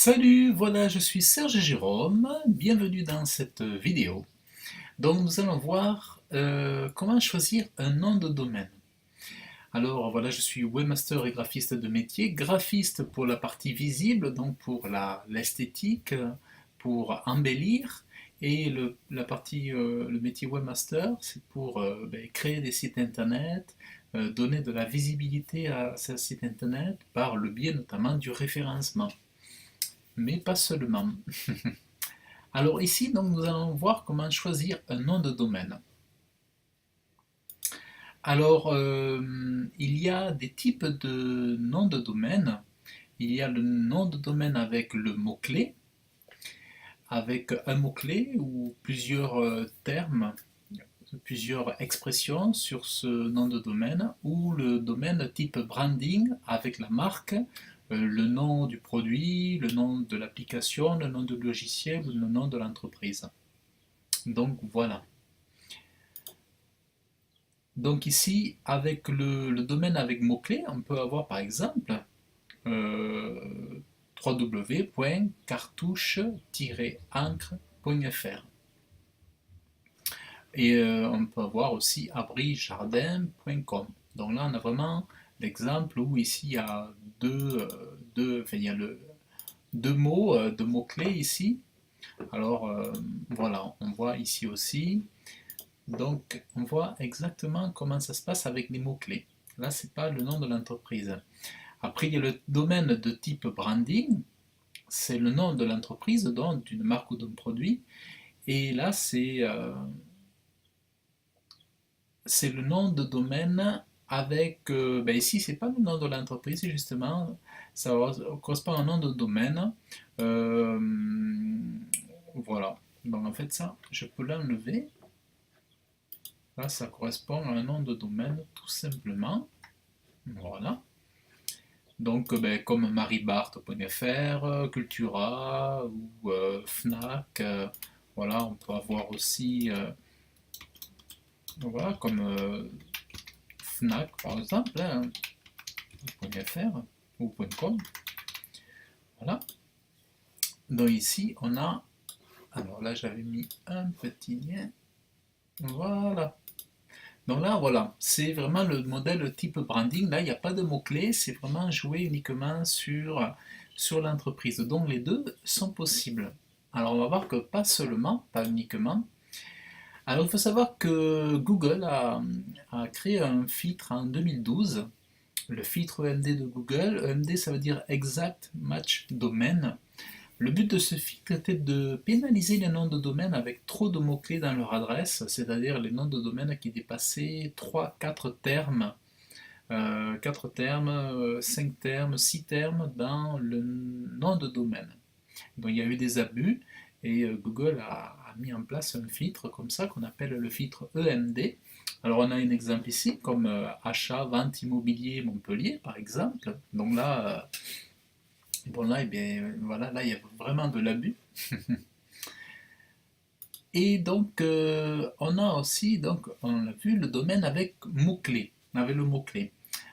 Salut, voilà, je suis Serge Jérôme, bienvenue dans cette vidéo. Donc nous allons voir comment choisir un nom de domaine. Alors voilà, je suis webmaster et graphiste de métier, graphiste pour la partie visible, donc pour l'esthétique, pour embellir, et la partie, le métier webmaster, c'est pour créer des sites internet, donner de la visibilité à ces sites internet par le biais notamment du référencement, mais pas seulement. Alors ici, donc, nous allons voir comment choisir un nom de domaine. Alors, il y a des types de noms de domaine. Il y a le nom de domaine avec le mot-clé, avec un mot-clé ou plusieurs termes, plusieurs expressions sur ce nom de domaine, ou le domaine type branding avec la marque, le nom du produit, le nom de l'application, le nom du logiciel ou le nom de l'entreprise. Donc voilà. Donc ici, avec le domaine avec mots-clés, on peut avoir par exemple www.cartouche-encre.fr et on peut avoir aussi abrijardin.com. Donc là, on a vraiment l'exemple où ici il y a enfin, il y a deux mots, deux mots-clés ici. Alors voilà, on voit ici aussi. Donc, on voit exactement comment ça se passe avec les mots-clés. Là, ce n'est pas le nom de l'entreprise. Après, il y a le domaine de type branding. C'est le nom de l'entreprise, donc d'une marque ou d'un produit. Et là, c'est le nom de domaine avec... ici, ce n'est pas le nom de l'entreprise, justement. Ça correspond à un nom de domaine. Euh, voilà. Donc, en fait, ça, je peux l'enlever. Là, ça correspond à un nom de domaine, tout simplement. Voilà. Donc, comme maribart.fr, Cultura ou Fnac, voilà, on peut avoir aussi, voilà, comme Fnac par exemple, hein, .fr ou .com. Voilà. Donc ici, on a, alors là, j'avais mis un petit lien. Voilà. Donc là, voilà, c'est vraiment le modèle type branding. Là, il n'y a pas de mots-clés, c'est vraiment jouer uniquement sur l'entreprise. Donc les deux sont possibles. Alors on va voir que pas seulement, pas uniquement. Alors il faut savoir que Google a créé un filtre en 2012, le filtre EMD de Google. EMD, ça veut dire Exact Match Domain. Le but de ce filtre était de pénaliser les noms de domaine avec trop de mots-clés dans leur adresse, c'est-à-dire les noms de domaine qui dépassaient 3-4 termes, 4 termes, 5 termes, 6 termes dans le nom de domaine. Donc il y a eu des abus et Google a mis en place un filtre comme ça qu'on appelle le filtre EMD. Alors on a un exemple ici comme achat, vente immobilier Montpellier par exemple. Donc là, bon là, eh bien, voilà, là il y a vraiment de l'abus. Et donc, on a aussi, donc, on a vu le domaine avec mots-clés, avec le mot-clé.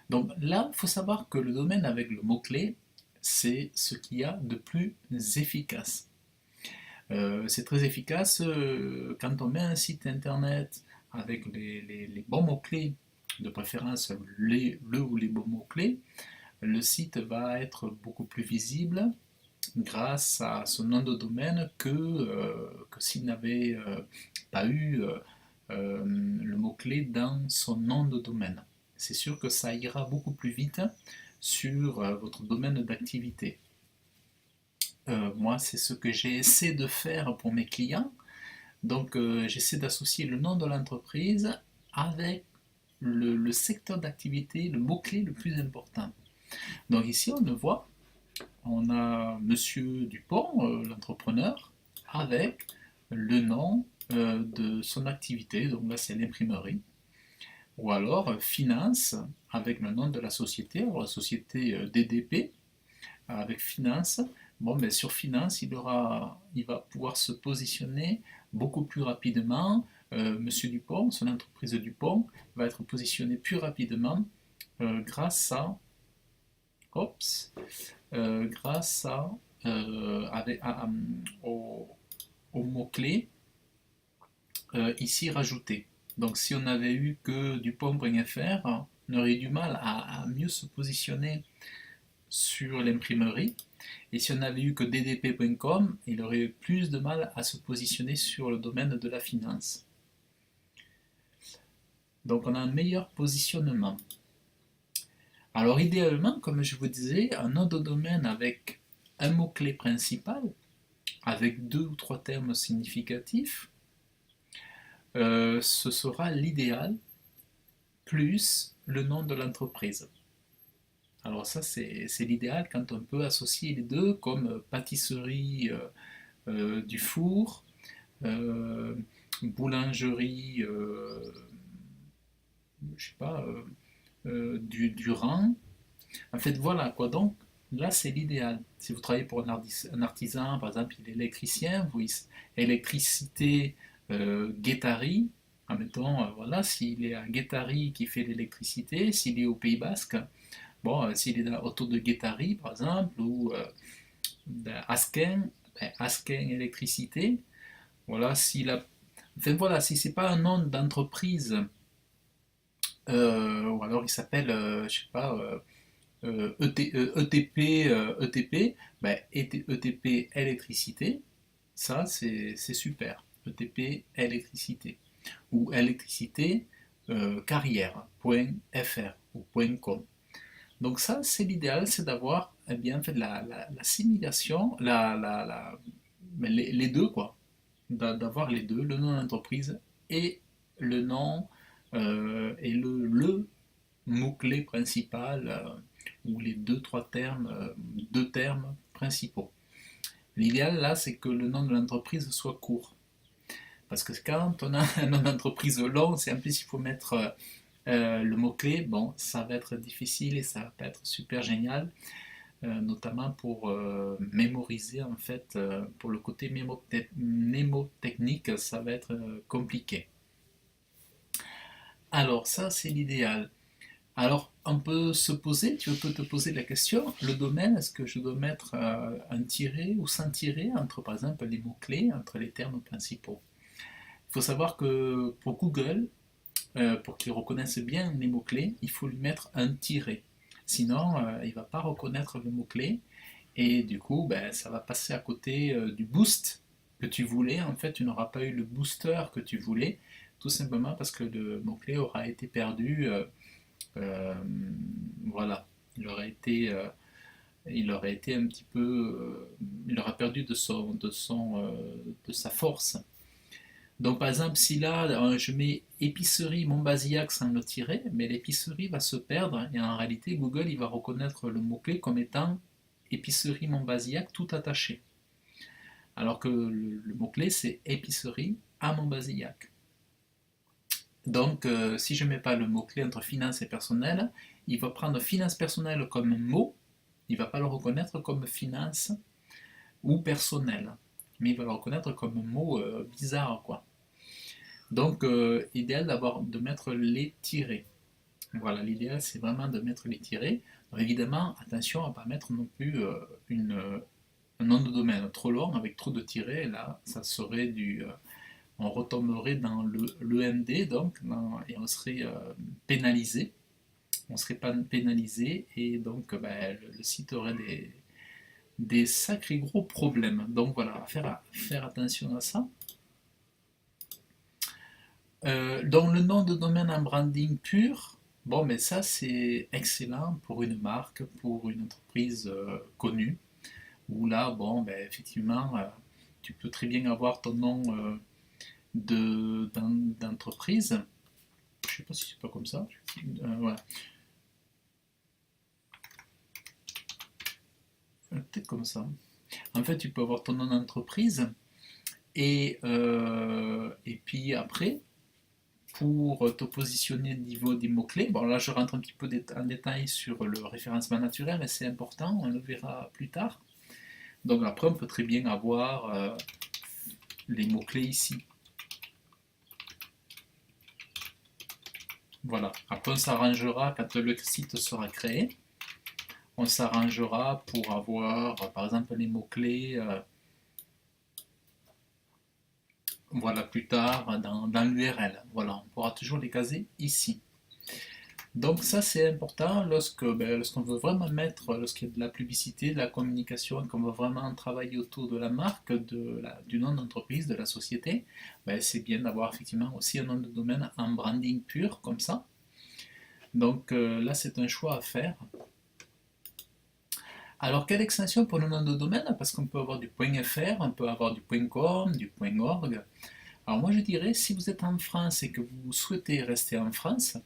Donc là, il faut savoir que le domaine avec le mot-clé, c'est ce qu'il y a de plus efficace. C'est très efficace quand on met un site internet avec les bons mots-clés, de préférence le ou les bons mots-clés, le site va être beaucoup plus visible, grâce à son nom de domaine que s'il n'avait pas eu le mot-clé dans son nom de domaine. C'est sûr que ça ira beaucoup plus vite sur votre domaine d'activité. Moi, c'est ce que j'essaie de faire pour mes clients. Donc, j'essaie d'associer le nom de l'entreprise avec le secteur d'activité, le mot-clé le plus important. Donc ici, on le voit, on a Monsieur Dupont, l'entrepreneur, avec le nom de son activité, donc là c'est l'imprimerie, ou alors finance avec le nom de la société, alors la société DDP avec finance. Bon, mais sur finance, il va pouvoir se positionner beaucoup plus rapidement. Monsieur Dupont, son entreprise Dupont, va être positionné plus rapidement grâce à, grâce à avec, au, au mot-clé ici rajouté. Donc si on n'avait eu que dupont.fr, on aurait eu du mal à mieux se positionner sur l'imprimerie. Et si on n'avait eu que ddp.com, il aurait eu plus de mal à se positionner sur le domaine de la finance. Donc on a un meilleur positionnement. Alors idéalement, comme je vous disais, un nom de domaine avec un mot-clé principal, avec 2 ou 3 termes significatifs, ce sera l'idéal, plus le nom de l'entreprise. Alors ça, c'est l'idéal quand on peut associer les deux, comme pâtisserie du four, euh, boulangerie, je sais pas, du rang. En fait, voilà quoi. Donc là, c'est l'idéal. Si vous travaillez pour un artisan, par exemple, il est électricien, vous électricité Guétari. Admettons, voilà, s'il est à Guétari qui fait l'électricité, s'il est au Pays Basque, bon, s'il est autour de Guétari, par exemple, ou Asken, ben, Asken électricité. Voilà, s'il a, enfin, voilà, si c'est pas un nom d'entreprise, ou alors il s'appelle, je sais pas, ETP, ETP, ben, ETP électricité, ça c'est super. ETP électricité. Ou électricité carrière.fr ou .com. Donc ça, c'est l'idéal, c'est d'avoir eh bien, en fait, la simulation, les deux, quoi. D'avoir les deux, le nom d'entreprise et le nom et le mot-clé principal ou les 2 3 termes, 2 termes principaux. L'idéal là, c'est que le nom de l'entreprise soit court. Parce que quand on a un nom d'entreprise long, c'est en plus il faut mettre le mot-clé, bon, ça va être difficile et ça va pas être super génial, notamment pour mémoriser en fait, pour le côté mnémotechnique, ça va être compliqué. Alors ça, c'est l'idéal. Alors, on peut se poser, tu peux te poser la question, le domaine, est-ce que je dois mettre un tiret ou sans tiret entre, par exemple, les mots-clés, entre les termes principaux? Il faut savoir que pour Google, pour qu'il reconnaisse bien les mots-clés, il faut lui mettre un tiret. Sinon, il ne va pas reconnaître le mot-clé et du coup, ben, ça va passer à côté du boost que tu voulais. En fait, tu n'auras pas eu le booster que tu voulais, tout simplement parce que le mot-clé aura été perdu. Euh, voilà, il aurait été un petit peu, il aura perdu de sa force. Donc par exemple, si là je mets épicerie Montbazillac sans le tirer, mais l'épicerie va se perdre et en réalité Google il va reconnaître le mot-clé comme étant épicerie Montbazillac tout attaché. Alors que le mot-clé c'est épicerie à Montbazillac. Donc si je ne mets pas le mot-clé entre finance et personnel, il va prendre finance personnelle comme mot, il ne va pas le reconnaître comme finance ou personnel, mais il va le reconnaître comme un mot bizarre quoi. Donc, idéal de mettre les tirets. Voilà, l'idéal c'est vraiment de mettre les tirets. Donc, évidemment, attention à ne pas mettre non plus un nom de domaine trop long avec trop de tirets. Là, ça serait on retomberait dans l'EMD donc, et on serait pénalisé. On serait pas pénalisé et donc le site aurait des sacrés gros problèmes. Donc voilà, faire attention à ça. Donc le nom de domaine en branding pur, bon, mais ça c'est excellent pour une marque, pour une entreprise connue, où là, bon, ben, effectivement, tu peux très bien avoir ton nom d'entreprise. Je sais pas si c'est pas comme ça. Voilà. Peut-être comme ça. En fait, tu peux avoir ton nom d'entreprise et puis après, pour te positionner au niveau des mots-clés. Bon, là, je rentre un petit peu en détail sur le référencement naturel, mais c'est important, on le verra plus tard. Donc après, on peut très bien avoir les mots-clés ici. Voilà. Après, on s'arrangera quand le site sera créé. on s'arrangera pour avoir, par exemple, les mots-clés, voilà, plus tard dans l'URL. Voilà, on pourra toujours les caser ici. Donc ça c'est important lorsqu'on veut vraiment mettre, lorsqu'il y a de la publicité, de la communication, et qu'on veut vraiment travailler autour de la marque, du nom d'entreprise, de la société, c'est bien d'avoir effectivement aussi un nom de domaine en branding pur comme ça. Donc là c'est un choix à faire. Alors quelle extension pour le nom de domaine? Parce qu'on peut avoir du .fr, on peut avoir du .com, du .org. Alors moi je dirais, si vous êtes en France et que vous souhaitez rester en France,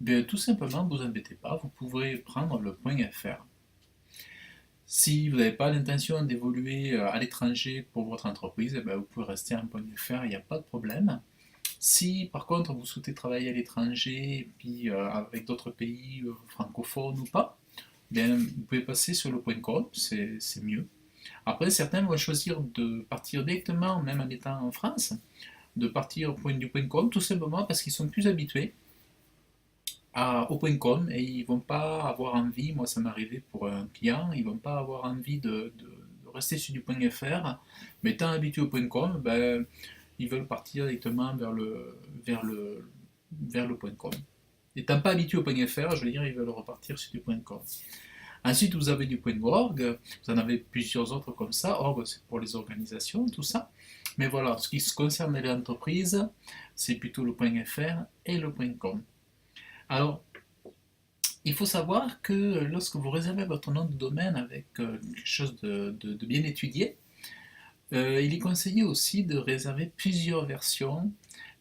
bien, tout simplement, ne vous embêtez pas, vous pourrez prendre le .fr. Si vous n'avez pas l'intention d'évoluer à l'étranger pour votre entreprise, eh bien, vous pouvez rester en .fr, il n'y a pas de problème. Si par contre vous souhaitez travailler à l'étranger, et puis avec d'autres pays francophones ou pas, bien, vous pouvez passer sur le .com, c'est mieux. Après, certains vont choisir de partir directement, même en étant en France, de partir du .com, tout simplement parce qu'ils sont plus habitués au .com et ils vont pas avoir envie, moi ça m'est arrivé pour un client, ils vont pas avoir envie de rester sur du .fr, mais étant habitué au .com, ils veulent partir directement vers le .com. Étant pas habitué au .fr, je veux dire, ils veulent repartir sur du .com. Ensuite, vous avez du .org, vous en avez plusieurs autres comme ça. Org, c'est pour les organisations, tout ça. Mais voilà, ce qui se concerne les entreprises, c'est plutôt le .fr et le .com. Alors, il faut savoir que lorsque vous réservez votre nom de domaine avec quelque chose de bien étudié, il est conseillé aussi de réserver plusieurs versions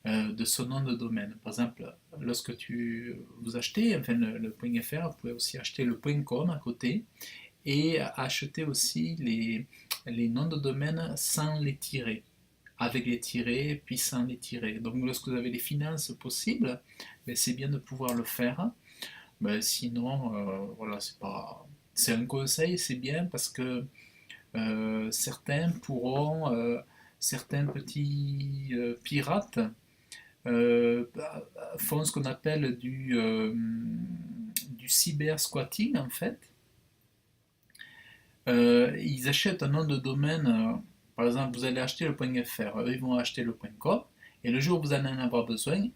de son nom de domaine. Par exemple, lorsque vous achetez enfin, le .fr, vous pouvez aussi acheter le .com à côté et acheter aussi les noms de domaine sans les tirer, avec les tirés puis sans les tirer. Donc lorsque vous avez les finances possibles, c'est bien de pouvoir le faire. Sinon, voilà, c'est un conseil, c'est bien parce que certains petits pirates font ce qu'on appelle du cyber squatting en fait. Ils achètent un nom de domaine, par exemple, vous allez acheter le .fr, eux ils vont acheter le .com, et le jour où vous allez en avoir besoin,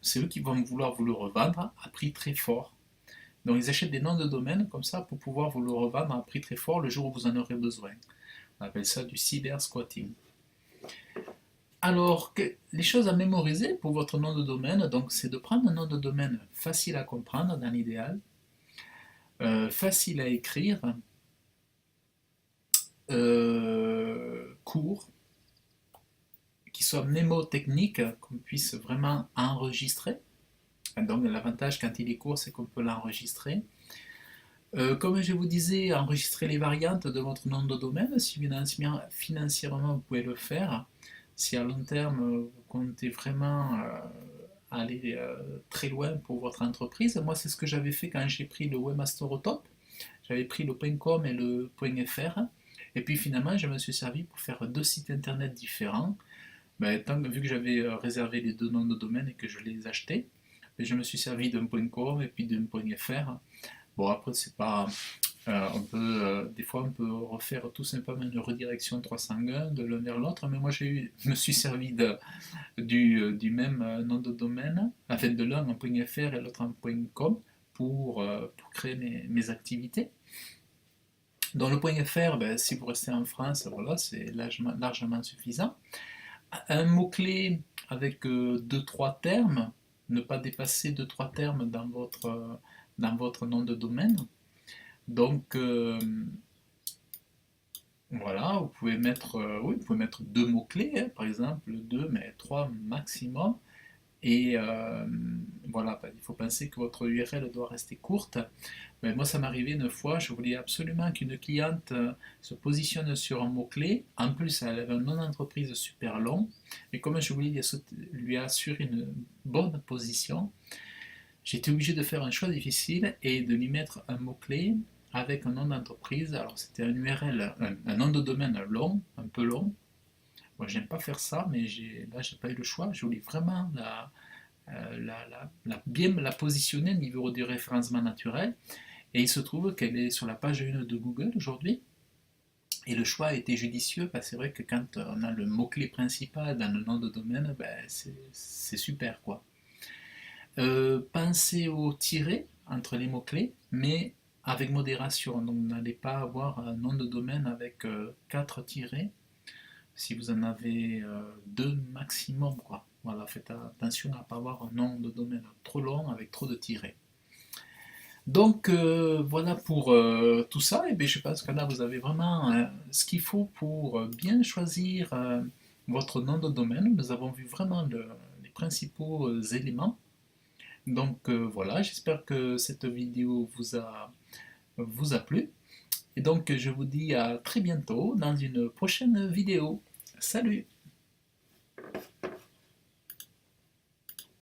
c'est eux qui vont vouloir vous le revendre à prix très fort. Donc ils achètent des noms de domaine comme ça pour pouvoir vous le revendre à un prix très fort le jour où vous en aurez besoin. On appelle ça du cyber squatting. Alors, les choses à mémoriser pour votre nom de domaine, donc c'est de prendre un nom de domaine facile à comprendre dans l'idéal, facile à écrire, court, qui soit mnémotechnique, qu'on puisse vraiment enregistrer. Donc l'avantage quand il est court, c'est qu'on peut l'enregistrer. Comme je vous disais, enregistrer les variantes de votre nom de domaine, si financièrement vous pouvez le faire. Si à long terme vous comptez vraiment aller très loin pour votre entreprise, moi c'est ce que j'avais fait quand j'ai pris le webmaster au top. J'avais pris le .com et le .fr, et puis finalement je me suis servi pour faire deux sites internet différents. Vu que j'avais réservé les deux noms de domaine et que je les achetais, je me suis servi d'un .com et puis d'un .fr. Bon, après, c'est pas. Des fois, on peut refaire tout simplement une redirection 301 de l'un vers l'autre, mais moi, je me suis servi du même nom de domaine, en fait, de l'un en .fr et l'autre en .com pour créer mes activités. Dans le .fr, si vous restez en France, voilà, c'est largement suffisant. Un mot-clé avec 2-3 termes, ne pas dépasser 2-3 termes dans votre nom de domaine. Donc voilà, vous pouvez mettre deux mots-clés, hein, par exemple, deux, mais trois maximum. Et voilà, il faut penser que votre URL doit rester courte. Mais moi, ça m'est arrivé une fois, je voulais absolument qu'une cliente se positionne sur un mot-clé. En plus, elle avait un nom d'entreprise super long. Et comme je voulais lui assurer une bonne position, j'étais obligé de faire un choix difficile et de lui mettre un mot-clé avec un nom d'entreprise. Alors, c'était un URL, un nom de domaine long, un peu long. Moi, j'aime pas faire ça, mais là, j'ai pas eu le choix. Je voulais vraiment bien la positionner au niveau du référencement naturel. Et il se trouve qu'elle est sur la page 1 de Google aujourd'hui. Et le choix a été judicieux, parce que c'est vrai que quand on a le mot-clé principal dans le nom de domaine, ben c'est super quoi. Pensez au tiret entre les mots-clés, mais avec modération. Donc n'allez pas avoir un nom de domaine avec 4 tirets. Si vous en avez 2 maximum, quoi. Voilà, faites attention à ne pas avoir un nom de domaine trop long avec trop de tirets. Donc voilà pour tout ça, et bien, je pense que là vous avez vraiment ce qu'il faut pour bien choisir votre nom de domaine. Nous avons vu vraiment les principaux éléments. Donc voilà, j'espère que cette vidéo vous a plu. Et donc je vous dis à très bientôt dans une prochaine vidéo. Salut!